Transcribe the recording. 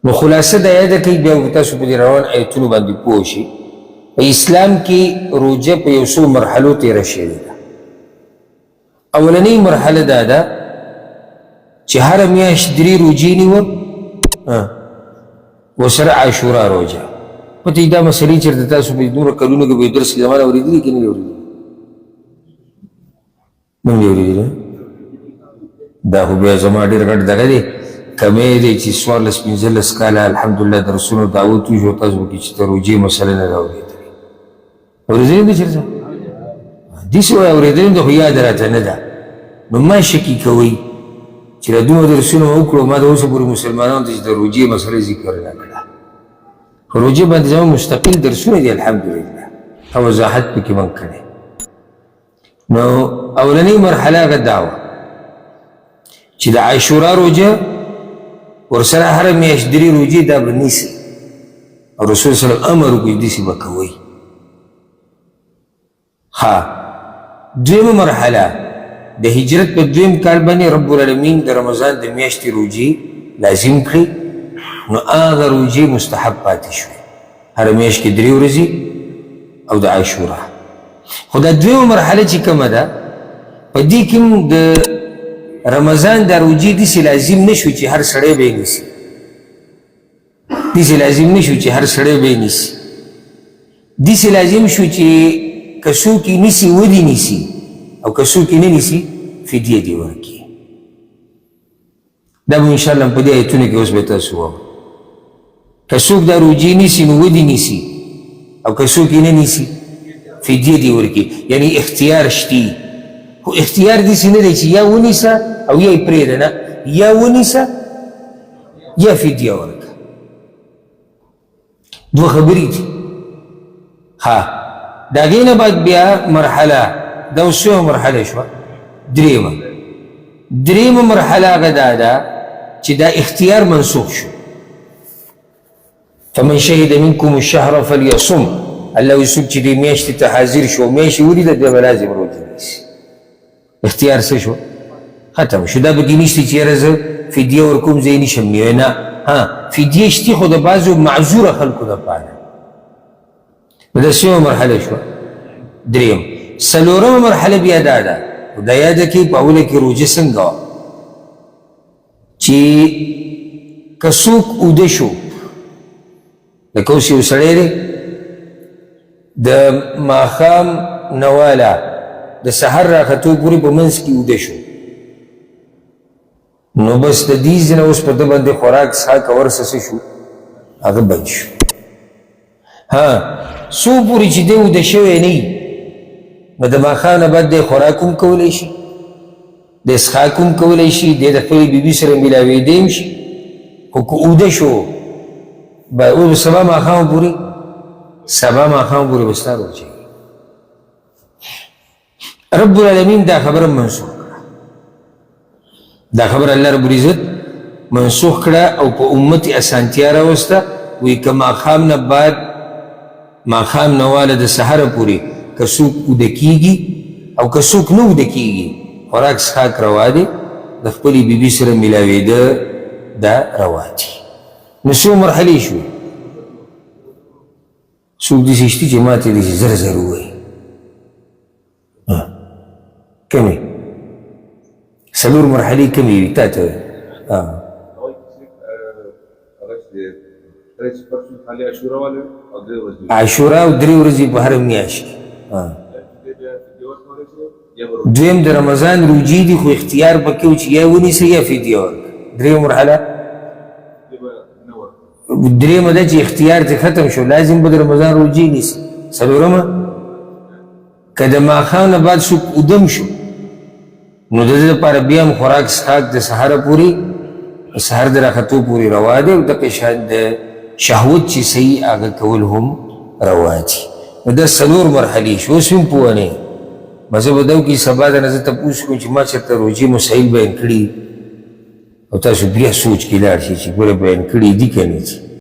نو خلاصه دا یاده کوي بیا تاسو په دې روان ایتونو باندې پوه شئ. په اسلام کې روژه په یو څو مرحلو تېره شوې ده. اولنۍ مرحله دا ده چې هره میاشت 3 روژې نیول ورسره عاشورا روژه. پته یې دا مسلې چېرته تاسو په دومره کلونو کې به درس کې زمانه اورېدلي که نه دي اورېدلي؟ نه دي اورېدلي؟ دا خو بیا زما ډېر غټ دغه دی کمی دی چې 14-15 کاله الحمدلله درسونو دعوت وشو تاسو پکې چې د روژې مسله نه ده اورېدلې. اورېدلې ده چېرته؟ داسې وایي اورېدلې ده خو یاد راته نه ده. نو ما شکي کوئ چې دا دومره درسونه مو وکړو ما د اوسه پورې مسلمانانو ته چې د روژې مسله ذکر نه کړه. خو روژې باندې زما مستقل درسونه دي الحمدلله او وضاحت پکې من کړی. نو اولنۍ مرحله هغه دا وه چې د عاشورا روژه ورسره هره میاشت 3 روژې دا به نیسي او رسول صلی الله امر وکړي داسې به کوئ. دویمه مرحله د هجرت په دویم کال باندې رب العالمین د رمضان د میاشتې روژې لازم کړي. نو هغه روژې مستحب پاتې شوې هره میاشت کې 3 ورځې او د عاشورا. خو دا دویمه مرحله چې کومه ده په دې کې د رمضان دا روژې داسې لازم نه شو چې هر سړی به یې نیسي. داسې لازم نه شو چې هر سړی به یې نیسي. داسې لازم شو چې که څوک یې نیسي ودې نیسي او که څوک یې نه نیسي فدیه دې ورکړي. دا به انشاءالله په دې ایتونو کې اوس به تاسو واورئ. که څوک دا روژې نیسي نو ودې نیسي او که څوک یې نه نیسي فدیه دې ورکړي. یعنی اختیار شته خو اختیار داسې نه دی چې یا ونیسه او یا یې پرېږده، نه، یا ونیسه یا فدیه ورکړه. دوه خبرې دي. د هغې نه بعد بیا مرحله دا اوس څومره مرحله شوه؟ درېیمه مرحله هغه دا ده چې دا اختیار منسوخ شو. فمن شهد منکم الشهر فلیصم. الله وایي څوک چې دې میاشتې ته حاضر شو میاشتې ولیده دی به لازم روژه نیسي. اختیار څه شو؟ ختم شو. دا پکې نشته چې یاره زه فدیه ورکوم زه یې نشم نیوی. نه، فدیه شته خو د بعضو معذوره خلکو دپاره. نو دا څومره مرحله شوه؟ درېیم. څلورمه مرحله بیا دا ده خو دا یاده کړئ په اوله کې روژه څنګه وه چې که څوک اوده شو لکه اوس یو سړی دی د ماښام نه واله د سحر راختو پورې په منځ کې اوده شو نو بس د دې ځای نه اوس په ده باندې خوراک څښاک او هر څه شو هغه بند شو. څو پورې چې دی اوده شوی نه وي نو د ماښام نه بعد دی خوراک هم کولی شي، دی څښاک هم کولی شي، دی د خپلې بیبي سره میلاوېدی هم شي. خو که اوده شو اوس سبا ماښام پورې به ستا روژه وي. رب العالمین دا خبره منسوخ کړه. دا خبره الله رب العزت منسوخ کړه او په امت یې اسانتیا راوسته. وایي که ماښام نه بعد ماښام نه واله د سحره پورې که څوک اوده کېږي او که څوک نه اوده کېږي خوراک څښاک روا دی، د خپلې بیبي سره میلاوېده دا روا دي. نو څو مرحلې شوې؟ څوک داسې شته چې ما ته داسې زر زر ووایي کمې 4 مرحلې کمې وي تا ته عاشورا او 3 ورځې په هره میاشت کې. دویم د رمضان روژې دي خو اختیار پکې و چې یا ونیسه یا فدیه ورکړه. درېیمه مرحله درېیمه ده چې اختیار دې ختم شو لازم به د رمضان روژې نیسي. څلورمه که د ماښام نه بعد څوک ادم شو نو د دې لپاره بیا هم خوراک څښاک د سهاره پورې د سهار د راختو پورې روا دی او دغه شان د شهوت چې صحیح هغه کول هم روا دي. نو دا 4 مرحلې شو. اوس هم پوه نه یم زه به دا وکړي سبا د نه زه تپوس کوم چې ما چېرته روژې مسایل بیان کړي او تاسو بیا سوچ کې لاړ شئ چې ګوره بیان کړي دي که نه دي.